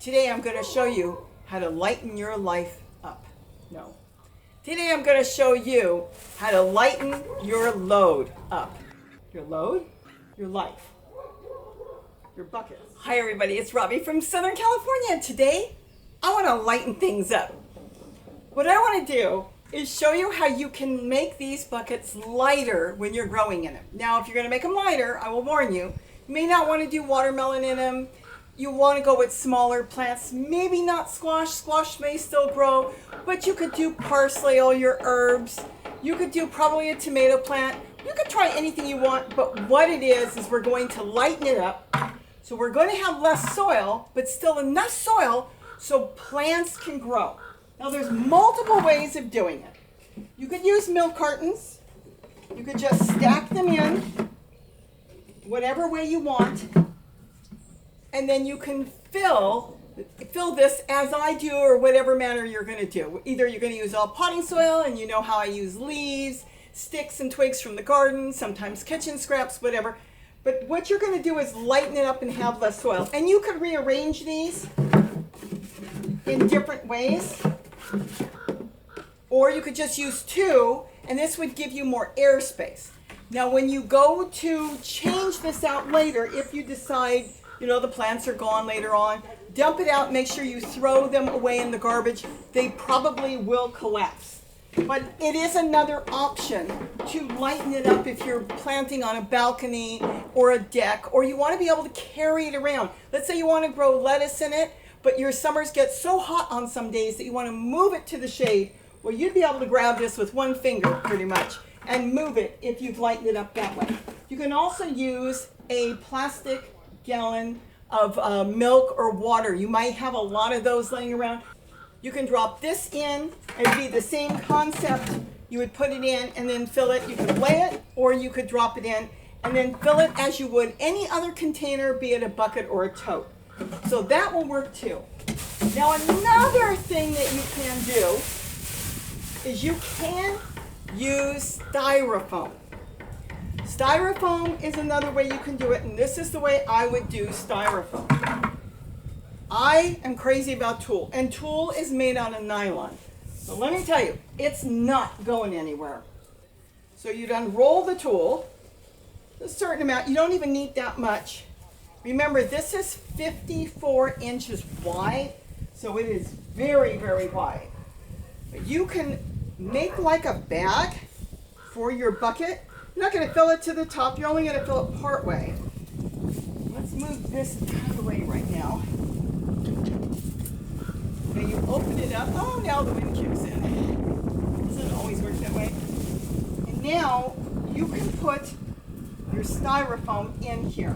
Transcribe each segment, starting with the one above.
Today I'm going to show you how to lighten your life up. No. Today I'm going to show you how to lighten your load up. Your load? Your life. Your bucket. Hi everybody, it's Robbie from Southern California, and today I want to lighten things up. What I want to do is show you how you can make these buckets lighter when you're growing in them. Now if you're going to make them lighter, I will warn you, you may not want to do watermelon in them. You want to go with smaller plants, maybe not squash. Squash may still grow, but you could do parsley, all your herbs. You could do probably a tomato plant. You could try anything you want, but what it is we're going to lighten it up. So we're going to have less soil, but still enough soil so plants can grow. Now there's multiple ways of doing it. You could use milk cartons. You could just stack them in whatever way you want. And then you can fill this as I do, or whatever manner you're going to do. Either you're going to use all potting soil, and you know how I use leaves, sticks and twigs from the garden, sometimes kitchen scraps, whatever. But what you're going to do is lighten it up and have less soil. And you could rearrange these in different ways. Or you could just use two, and this would give you more airspace. Now when you go to change this out later, if you decide the plants are gone later on, dump it out, make sure you throw them away in the garbage. They probably will collapse. But it is another option to lighten it up if you're planting on a balcony or a deck, or you want to be able to carry it around. Let's say you want to grow lettuce in it, but your summers get so hot on some days that you want to move it to the shade. Well, you'd be able to grab this with one finger pretty much and move it if you've lightened it up that way. You can also use a plastic gallon of milk or water. You might have a lot of those laying around. You can drop this in. It'd be the same concept. You would put it in and then fill it. You could weigh it, or you could drop it in and then fill it as you would any other container, be it a bucket or a tote. So that will work too. Now another thing that you can do is you can use Styrofoam. Styrofoam is another way you can do it, and this is the way I would do Styrofoam. I am crazy about tulle, and tulle is made out of nylon. So let me tell you, it's not going anywhere. So you'd unroll the tulle, a certain amount. You don't even need that much. Remember, this is 54 inches wide, so it is very, very wide. But you can make like a bag for your bucket. You're not going to fill it to the top. You're only going to fill it part way. Let's move this out of the way right now. Okay, you open it up. Oh, now the wind kicks in. Doesn't always work that way. And now you can put your Styrofoam in here.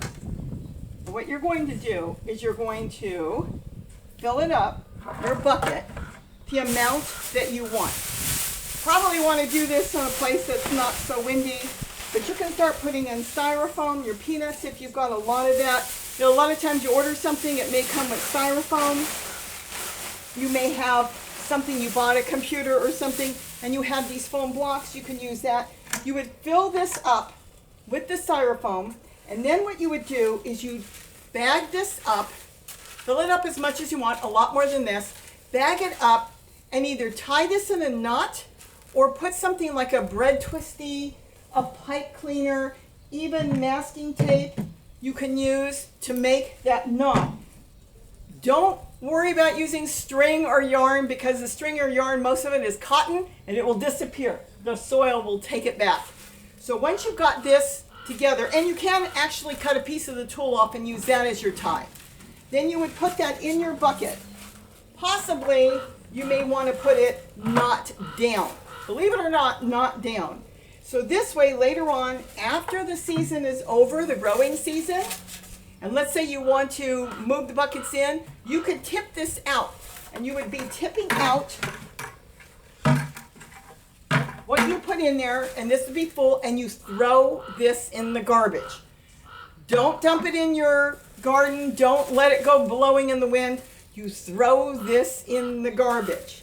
So what you're going to do is you're going to fill it up, your bucket, the amount that you want. Probably want to do this in a place that's not so windy. But you can start putting in Styrofoam, your peanuts, if you've got a lot of that. A lot of times you order something, it may come with Styrofoam. You may have something you bought, a computer or something, and you have these foam blocks. You can use that. You would fill this up with the Styrofoam, and then what you would do is you'd bag this up, fill it up as much as you want, a lot more than this, bag it up, and either tie this in a knot or put something like a bread twisty, a pipe cleaner, even masking tape you can use to make that knot. Don't worry about using string or yarn, because the string or yarn, most of it is cotton, and it will disappear. The soil will take it back. So once you've got this together, and you can actually cut a piece of the tulle off and use that as your tie, then you would put that in your bucket. Possibly you may want to put it not down. Believe it or not down. So this way, later on, after the season is over, the growing season, and let's say you want to move the buckets in, you could tip this out, and you would be tipping out what you put in there, and this would be full, and you throw this in the garbage. Don't dump it in your garden. Don't let it go blowing in the wind. You throw this in the garbage.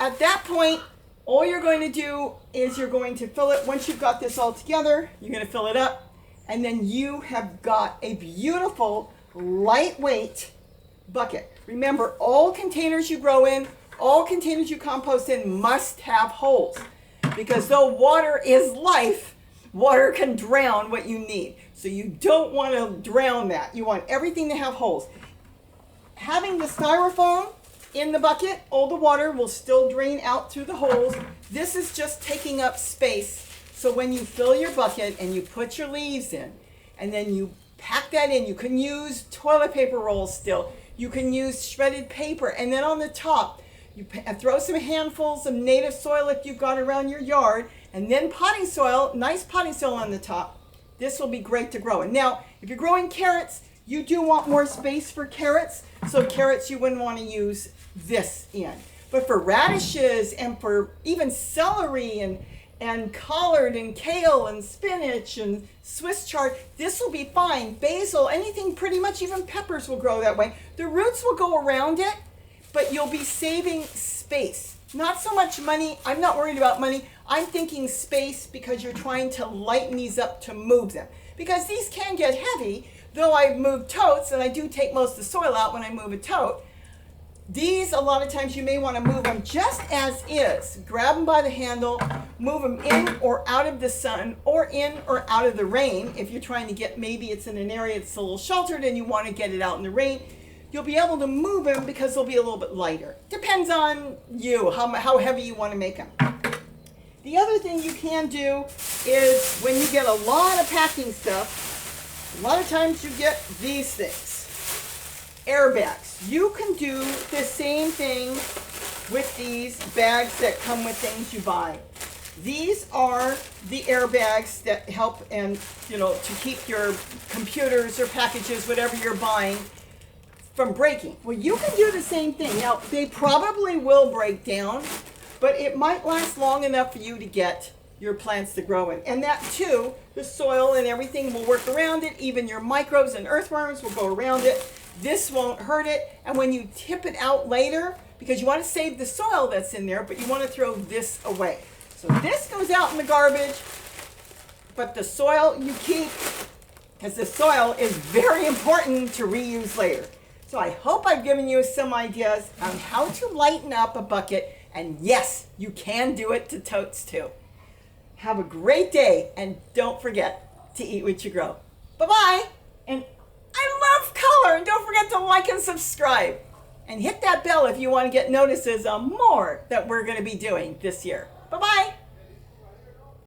At that point, all you're going to do is you're going to fill it. Once you've got this all together, you're going to fill it up, and then you have got a beautiful, lightweight bucket. Remember, all containers you grow in, all containers you compost in must have holes. Because though water is life, water can drown what you need. So you don't want to drown that. You want everything to have holes. Having the styrofoam in the bucket, all the water will still drain out through the holes. This is just taking up space. So when you fill your bucket and you put your leaves in, and then you pack that in, you can use toilet paper rolls still. You can use shredded paper, and then on the top, you throw some handfuls of native soil if you've got around your yard, and then potting soil, nice potting soil on the top. This will be great to grow. And now, if you're growing carrots, you do want more space for carrots. So carrots, you wouldn't want to use this in. But for radishes and for even celery and collard and kale and spinach and Swiss chard, this will be fine. Basil, anything pretty much, even peppers will grow that way. The roots will go around it, but you'll be saving space. Not so much money. I'm not worried about money. I'm thinking space because you're trying to lighten these up to move them. Because these can get heavy, though I've moved totes, and I do take most of the soil out when I move a tote. These, a lot of times you may want to move them just as is. Grab them by the handle, move them in or out of the sun, or in or out of the rain. If you're trying to get, maybe it's in an area that's a little sheltered and you want to get it out in the rain, you'll be able to move them because they'll be a little bit lighter. Depends on you, how heavy you want to make them. The other thing you can do is when you get a lot of packing stuff, a lot of times you get these things. Airbags. You can do the same thing with these bags that come with things you buy. These are the airbags that help and, to keep your computers or packages, whatever you're buying, from breaking. Well, you can do the same thing. Now, they probably will break down, but it might last long enough for you to get your plants to grow in. And that too, the soil and everything will work around it. Even your microbes and earthworms will go around it. This won't hurt it. And when you tip it out later, because you want to save the soil that's in there, but you want to throw this away. So this goes out in the garbage, but the soil you keep, because the soil is very important to reuse later. So I hope I've given you some ideas on how to lighten up a bucket. And yes, you can do it to totes too. Have a great day, and don't forget to eat what you grow. Bye-bye. And I love color, and don't forget to like and subscribe. And hit that bell if you want to get notices on more that we're going to be doing this year. Bye-bye.